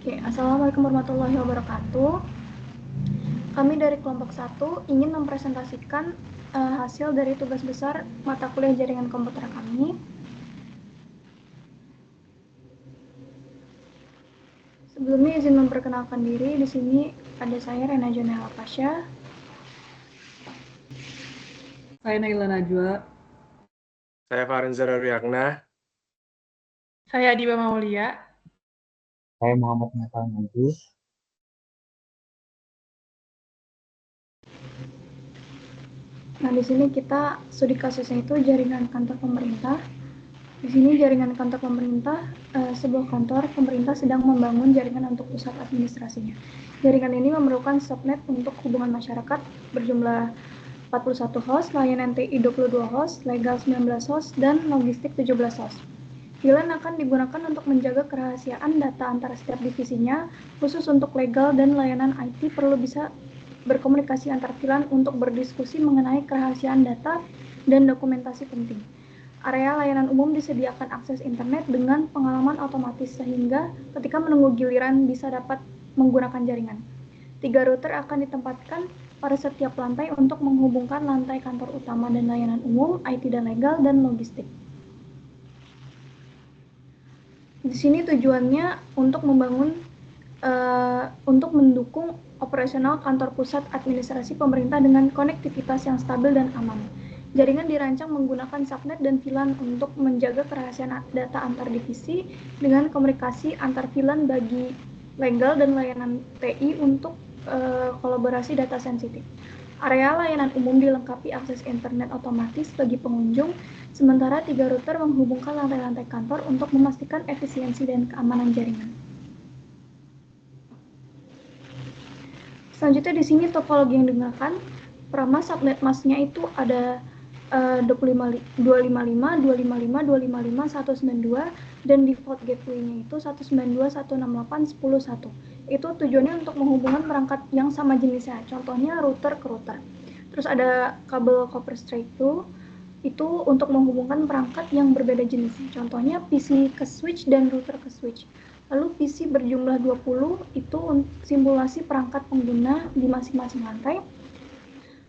Oke, Assalamualaikum warahmatullahi wabarakatuh. Kami dari kelompok 1 ingin mempresentasikan hasil dari tugas besar mata kuliah jaringan komputer kami. Sebelumnya izin memperkenalkan diri, di sini ada saya Rena Jonela Pasha. Saya Naila Najwa. Saya Farenza Ruyakna. Saya Adiba Maulia. Saya Muhammad Nathan Najis. Nah, di sini kita studi kasusnya itu jaringan kantor pemerintah. Di sini jaringan kantor pemerintah, sebuah kantor pemerintah sedang membangun jaringan untuk pusat administrasinya. Jaringan ini memerlukan subnet untuk hubungan masyarakat berjumlah 41 host, layanan TI 22 host, legal 19 host, dan logistik 17 host. VLAN akan digunakan untuk menjaga kerahasiaan data antara setiap divisinya, khusus untuk legal dan layanan IT perlu bisa berkomunikasi antar VLAN untuk berdiskusi mengenai kerahasiaan data dan dokumentasi penting. Area layanan umum disediakan akses internet dengan pengalaman otomatis sehingga ketika menunggu giliran bisa dapat menggunakan jaringan. 3 router akan ditempatkan pada setiap lantai untuk menghubungkan lantai kantor utama dan layanan umum, IT dan legal, dan logistik. Di sini tujuannya untuk membangun, untuk mendukung operasional kantor pusat administrasi pemerintah dengan konektivitas yang stabil dan aman. Jaringan dirancang menggunakan subnet dan VLAN untuk menjaga kerahasiaan data antar divisi dengan komunikasi antar VLAN bagi legal dan layanan TI untuk kolaborasi data sensitif. Area layanan umum dilengkapi akses internet otomatis bagi pengunjung, sementara 3 router menghubungkan lantai-lantai kantor untuk memastikan efisiensi dan keamanan jaringan. Selanjutnya di sini topologi yang digunakan. Pertama, subnet masknya itu ada 255, 255, 255, 192, dan default gateway-nya itu 192, 168, 10, 1. Itu tujuannya untuk menghubungkan perangkat yang sama jenisnya, contohnya router ke router. Terus ada kabel copper straight itu untuk menghubungkan perangkat yang berbeda jenisnya, contohnya PC ke switch dan router ke switch. Lalu PC berjumlah 20 itu simulasi perangkat pengguna di masing-masing lantai.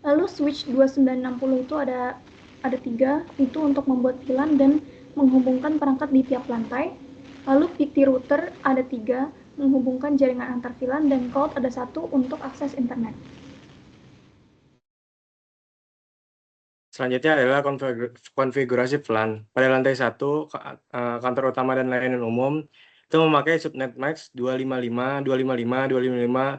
Lalu switch 2960 itu ada 3, itu untuk membuat VLAN dan menghubungkan perangkat di tiap lantai. Lalu PT router ada 3, menghubungkan jaringan antar VLAN, dan cloud ada 1 untuk akses internet. Selanjutnya adalah konfigurasi VLAN. Pada lantai 1, kantor utama dan layanan umum itu memakai subnet max 255, 255, 255,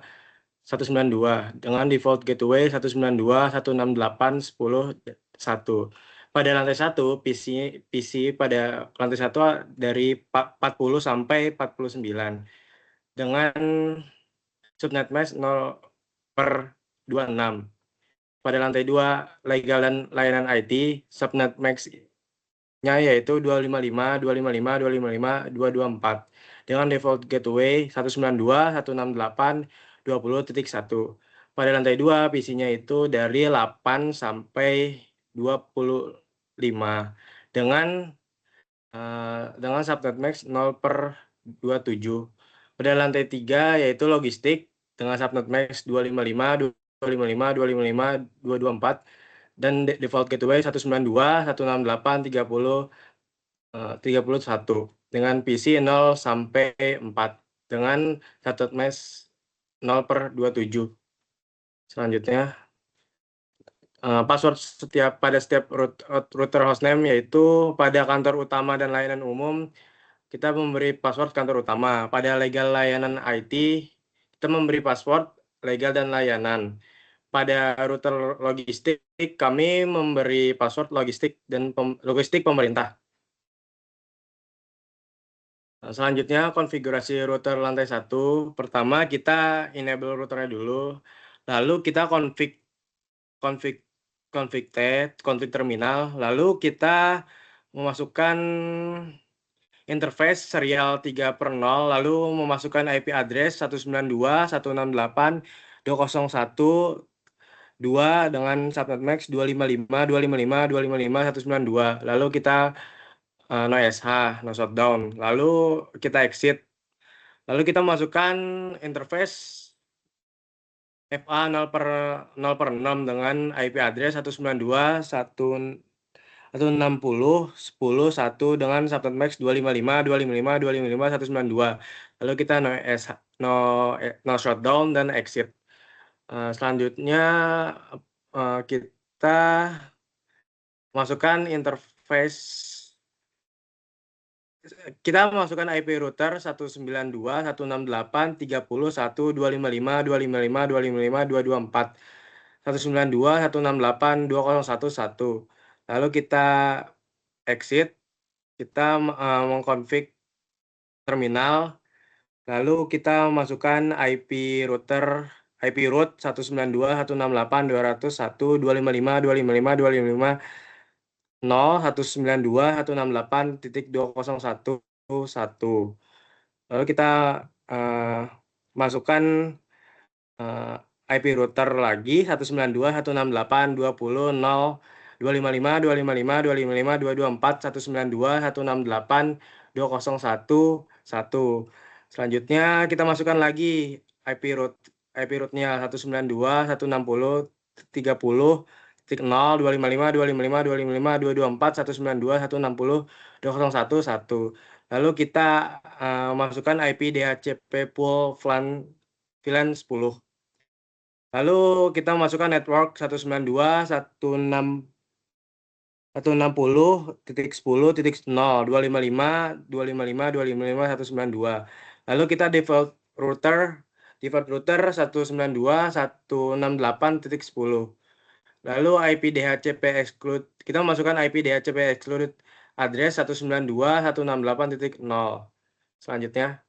192 dengan default gateway 192, 168, 10, 1. Pada lantai 1, PC pada lantai 1 dari 40 sampai 49 dengan subnet max 0/26. Pada lantai 2, legal dan layanan IT, subnet max-nya yaitu 255, 255, 255, 224 dengan default gateway 192, 168, 20.1. Pada lantai 2, PC-nya itu dari 8 sampai 25 dengan subnet max 0/27. Pada lantai 3 yaitu logistik dengan subnet max 255, 255, 255, 224 dan default gateway 192, 168, 30, 31 dengan PC 0 sampai 4 dengan subnet max 0/27. Selanjutnya password pada setiap router hostname yaitu pada kantor utama dan layanan umum kita memberi password kantor utama. Pada legal layanan IT, kita memberi password legal dan layanan. Pada router logistik, kami memberi password logistik dan logistik pemerintah. Selanjutnya, konfigurasi router lantai 1. Pertama, kita enable routernya dulu. Lalu kita config terminal. Lalu kita memasukkan interface serial 3/0, lalu memasukkan IP address 192.168.201.2 dengan subnet max 255, 255, 255, 192. Lalu kita no SH, no shutdown. Lalu kita exit. Lalu kita masukkan interface FA 0/6 dengan IP address 192.160.10.1 dengan subnet max 255.255.255.192. Lalu kita no shutdown dan exit. Selanjutnya kita masukkan interface. Kita masukkan IP router 192.168.30.1.255.255.255.254 192.168.2011. Lalu kita exit, kita mengkonfig terminal, lalu kita masukkan IP root 192.168.201.255.255.255 0.192.168.201.1. Lalu kita masukkan IP router lagi 192.168.20.255.255.224.192.168.201.1. Selanjutnya kita masukkan lagi IP rootnya 192.160.30.255.255.254.192.160.201.1. Lalu kita masukkan IP DHCP pool VLAN 10. Lalu kita masukkan network 192.160.10.255.255.255.192. Lalu kita default router 192.168.10. Lalu IP DHCP exclude, kita masukkan IP DHCP exclude address 192.168.0. Selanjutnya.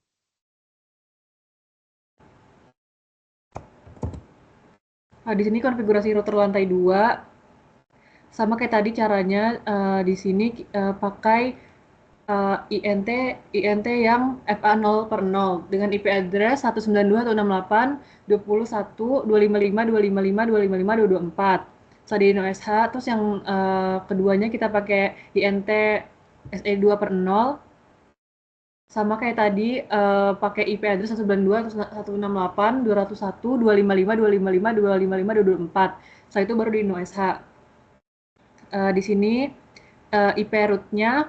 Di sini konfigurasi router lantai 2. Sama kayak tadi caranya, di sini pakai INT yang FA 0/0 dengan IP address 192.168.21.255.255.255.254. Setelah di OSH, terus yang keduanya kita pakai INT SE 2/0. Sama kayak tadi, pakai IP address 192.168.201.255.255.255.254. Setelah itu baru di OSH. Di sini IP root-nya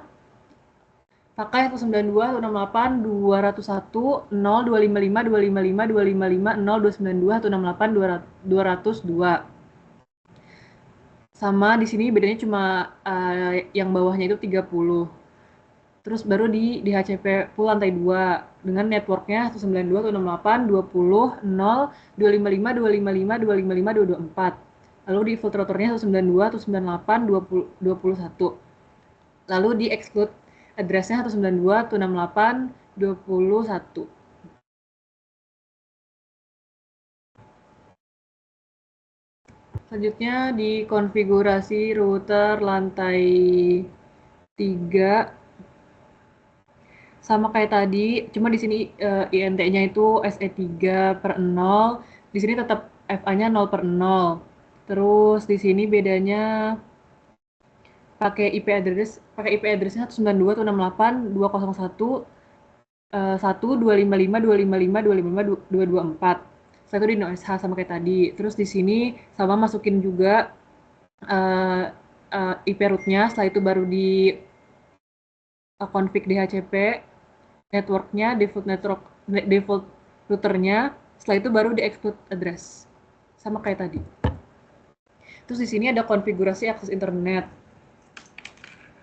pakai 192.168.255.255.255.255.0.292.168.202. Sama di sini bedanya cuma yang bawahnya itu 30. Terus baru di DHCP pool lantai 2 dengan networknya 192.168.20.255.255.255.254. Lalu di default routernya 192.168.20.21. Lalu di exclude addressnya 192.168.20.1. Selanjutnya di konfigurasi router lantai 3. Sama kayak tadi, cuma di sini INT-nya itu SE3/0. Di sini tetap FA-nya 0/0. Terus di sini bedanya pakai IP address-nya 192.168.255.255.255.254. Setelah itu di OSH sama kayak tadi. Terus di sini sama masukin juga IP root-nya, setelah itu baru di config DHCP, networknya, default routernya, setelah itu baru di exclude address, sama kayak tadi. Terus di sini ada konfigurasi akses internet.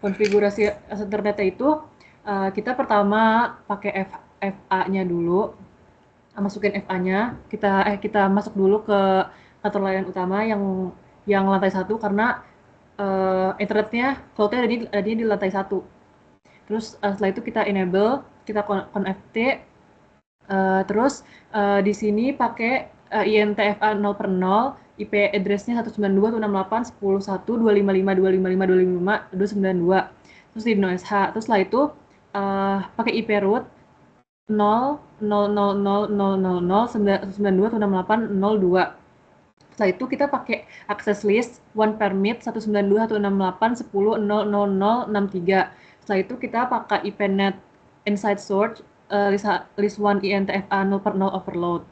Konfigurasi akses internetnya itu kita pertama pakai FA-nya dulu, masukin FA-nya, kita masuk dulu ke kantor layanan utama yang lantai 1 karena internetnya cloud-nya ada di lantai 1. Terus setelah itu kita enable, kita connect, terus di sini pakai INT FA 0/0, IP address-nya 192.168.10.255.255.255.292. Terus di OSH. Terus setelah itu pakai IP root 0.0.0.0.0.192.168.02. Setelah itu kita pakai access list one permit 192.168.10.000.63. Setelah itu kita pakai IPnet inside source list 1 INTFA 0/0 overload.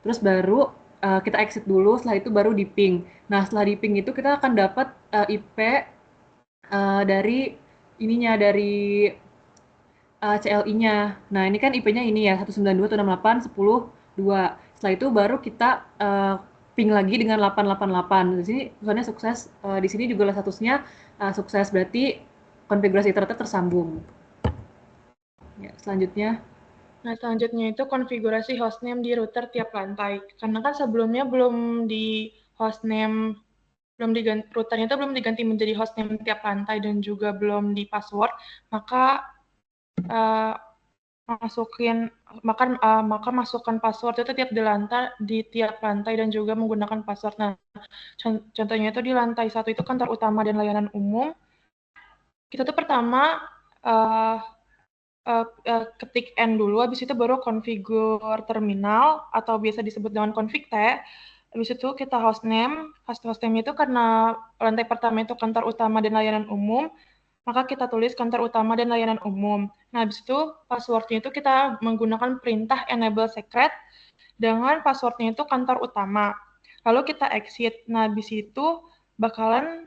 Terus baru kita exit dulu, setelah itu baru di ping. Nah, setelah di ping itu kita akan dapat IP dari ininya, dari CLI-nya. Nah, ini kan IP-nya ini ya, 192.168.10.2. Setelah itu baru kita ping lagi dengan 888. Di sini tulisannya sukses. Di sini juga statusnya sukses, berarti konfigurasi internet tersambung. Ya, selanjutnya. Nah, selanjutnya itu konfigurasi hostname di router tiap lantai. Karena kan sebelumnya belum di hostname, routernya itu belum diganti menjadi hostname tiap lantai dan juga belum di password, maka maka masukkan password itu di tiap lantai dan juga menggunakan password. Nah, contohnya itu di lantai 1 itu kantor utama dan layanan umum. Kita tuh pertama ketik N dulu, habis itu baru configure terminal atau biasa disebut dengan config T. Habis itu kita hostname itu karena lantai pertama itu kantor utama dan layanan umum, maka kita tulis kantor utama dan layanan umum. Nah, habis itu passwordnya itu kita menggunakan perintah enable secret dengan passwordnya itu kantor utama. Lalu kita exit. Nah, habis itu bakalan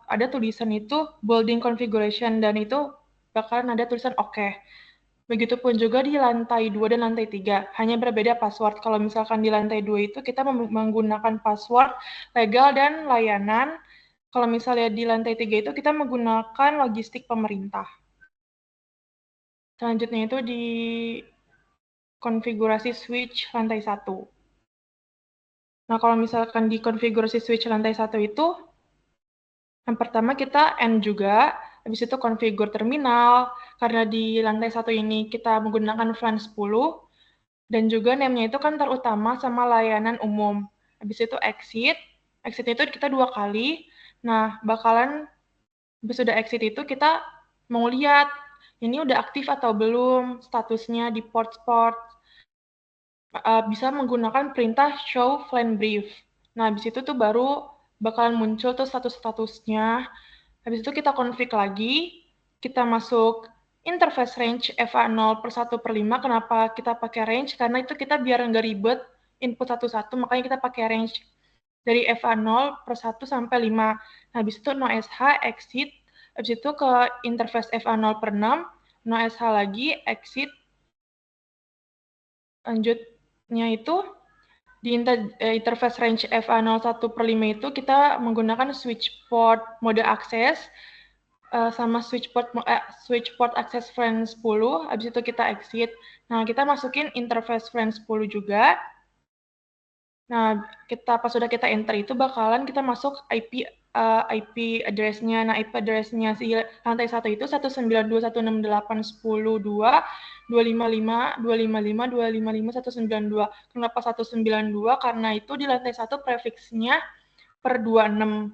ada tulisan itu building configuration dan itu bakalan ada tulisan oke. Begitupun juga di lantai 2 dan lantai 3, hanya berbeda password. Kalau misalkan di lantai 2 itu kita menggunakan password legal dan layanan. Kalau misalnya di lantai 3 itu kita menggunakan logistik pemerintah. Selanjutnya itu di konfigurasi switch lantai 1. Nah, kalau misalkan di konfigurasi switch lantai 1 itu, yang pertama kita N juga, habis itu configure terminal, karena di lantai 1 ini kita menggunakan VLAN 10, dan juga name-nya itu kantor utama sama layanan umum. Habis itu exit itu kita 2 kali. Nah, bakalan habis sudah exit itu kita mau lihat ini udah aktif atau belum statusnya di port. Bisa menggunakan perintah show VLAN brief. Nah, habis itu tuh baru bakalan muncul tuh status-statusnya. Habis itu kita config lagi, kita masuk interface range FA0/1/5. Kenapa kita pakai range? Karena itu kita biar nggak ribet input satu-satu, makanya kita pakai range dari FA0/1 sampai 5. Nah, habis itu no-sh, exit. Habis itu ke interface FA0/6, no-sh lagi, exit. Lanjutnya itu di interface range FA01/5 itu kita menggunakan switch port mode akses sama switch port access VLAN 10. Habis itu kita exit. Nah, kita masukin interface VLAN 10 juga. Nah, pas sudah kita enter itu bakalan kita masuk IP address-nya. Nah, IP address-nya si lantai 1 itu 192.168.10.2, 255.255.255.192. Kenapa 192? Karena itu di lantai 1 prefix-nya per 26.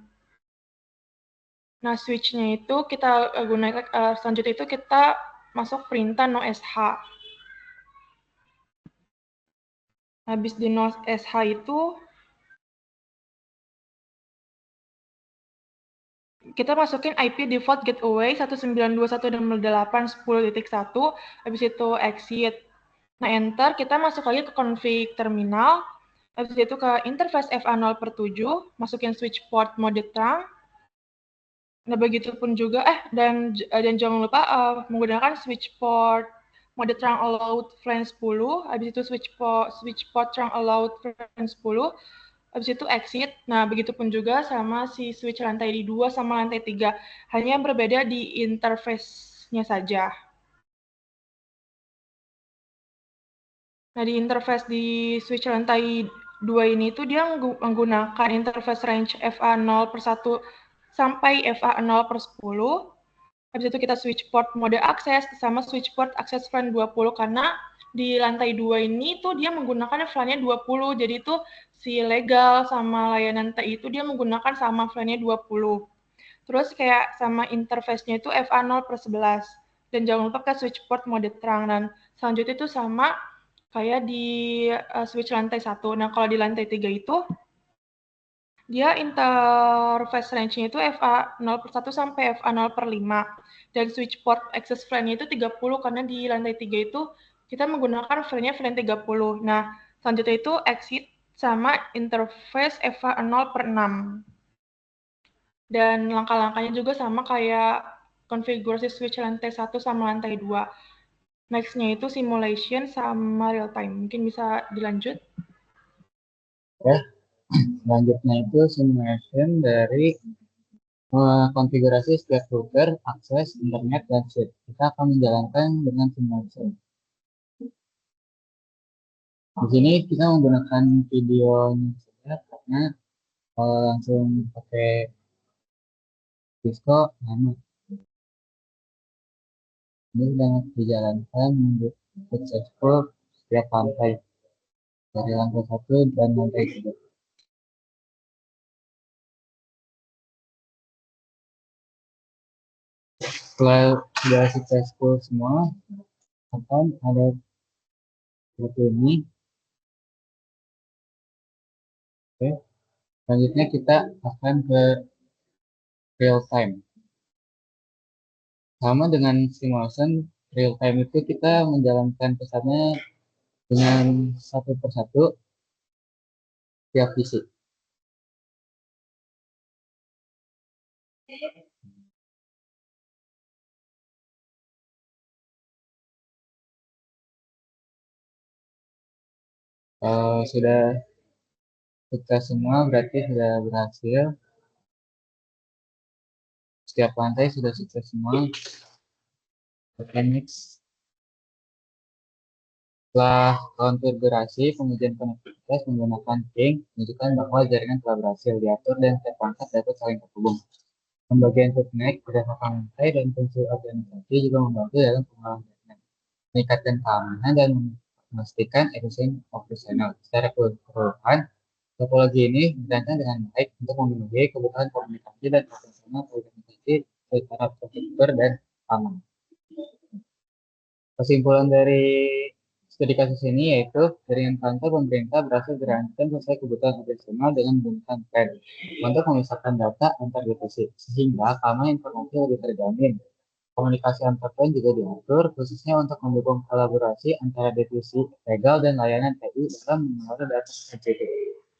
Nah, switch-nya itu kita gunakan, selanjutnya itu kita masuk perintah no-sh. Habis di no-sh itu, kita masukin IP default gateway 192.168.10.1, habis itu exit. Nah, enter, kita masuk lagi ke config terminal, habis itu ke interface FA0/7, masukin switch port mode trunk. Nah, begitupun juga, dan jangan lupa menggunakan switch port mode trunk allowed VLAN 10, habis itu switch port trunk allowed VLAN 10, habis itu exit. Nah, begitupun juga sama si switch lantai 2 sama lantai 3, hanya yang berbeda di interface-nya saja. Nah, di interface di switch lantai 2 ini tuh dia menggunakan interface range FA0/1 sampai FA0/10. Habis itu kita switch port mode akses sama switch port akses VLAN 20, karena di lantai 2 ini tuh dia menggunakan VLAN-nya 20. Jadi itu si legal sama layanan TI itu dia menggunakan sama VLAN-nya 20. Terus kayak sama interface-nya itu FA0/11. Dan jangan lupa ke switch port mode trunk. Dan selanjutnya itu sama kayak di switch lantai 1. Nah, kalau di lantai 3 itu dia interface range-nya itu FA0/1 sampai FA0/5. Dan switch port access VLAN-nya itu 30, karena di lantai 3 itu kita menggunakan VLAN-nya VLAN 30. Nah, selanjutnya itu exit sama interface EVA 0/6. Dan langkah-langkahnya juga sama kayak konfigurasi switch lantai 1 sama lantai 2. Next-nya itu simulation sama real time. Mungkin bisa dilanjut. Oke, selanjutnya itu simulation dari konfigurasi setiap router, akses, internet, dan switch. Kita akan menjalankan dengan simulation. Di sini kita menggunakan videonya saja karena kalau langsung pakai Cisco lama. Ini sudah dijalankan untuk successful setiap lantai dari lantai 1 dan lantai 3. Setelah sudah successful semua, akan ada seperti ini. Oke. Selanjutnya kita akan ke real time. Sama dengan simulation, real time itu kita menjalankan pesannya dengan satu persatu tiap visi. Sudah sukses semua, berarti sudah berhasil. Setiap lantai sudah sukses semua. Oke, next. Setelah konfigurasi pengujian konektivitas menggunakan ping, menunjukkan bahwa jaringan telah berhasil diatur dan setiap perangkat dapat saling terhubung. Pembagian subnet berdasarkan lantai dan fungsi organisasi juga membantu dalam pengelolaan jaringan, meningkatkan keamanan dan memastikan efisien operasional. Secara keseluruhan, topologi ini dirancang dengan baik untuk memenuhi kebutuhan komunikasi dan operasional organisasi secara terstruktur dan aman. Kesimpulan dari studi kasus ini yaitu jaringan kantor pemerintah berhasil dirancang sesuai kebutuhan operasional dengan menggunakan PAN untuk memisahkan data antar divisi sehingga keamanan informasi lebih terjamin. Komunikasi antar PAN juga diatur khususnya untuk mendukung kolaborasi antara divisi legal dan layanan TI dalam mengelola data sensitif.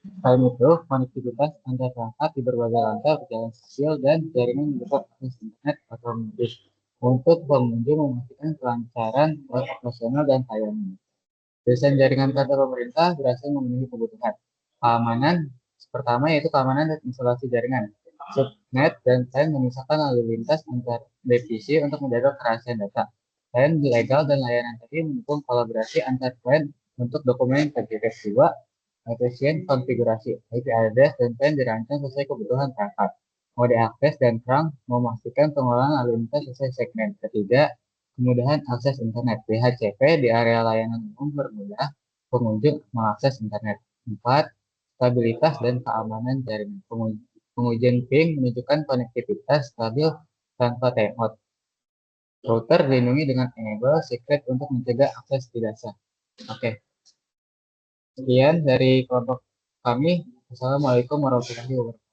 Selain itu, konektivitas antar perangkat di berbagai lantai berjalan stabil dan jaringan mendukung akses internet otomatis untuk pengunjung memastikan kelancaran operasional dan layanan. Desain jaringan kantor pemerintah berhasil memenuhi kebutuhan keamanan. Pertama yaitu keamanan dan isolasi jaringan. Subnet dan PAN memisahkan lalu lintas antar divisi untuk menjaga kerahasiaan data. PAN legal dan layanan tadi mendukung kolaborasi antar PAN untuk dokumen integritas. Kedua, efisien konfigurasi IP address dan PAN dirancang sesuai kebutuhan perangkat. Mode akses dan kerang memastikan pengelolaan lalu lintas sesuai segmen. Ketiga, kemudahan akses internet. DHCP di area layanan umum bermudah pengunjung mengakses internet. 4. Stabilitas dan keamanan jaringan. Pengujian ping menunjukkan konektivitas stabil tanpa timeout. Router dilindungi dengan enable secret untuk mencegah akses tidak sah. Oke. Sekian dari kelompok kami. Assalamualaikum warahmatullahi wabarakatuh.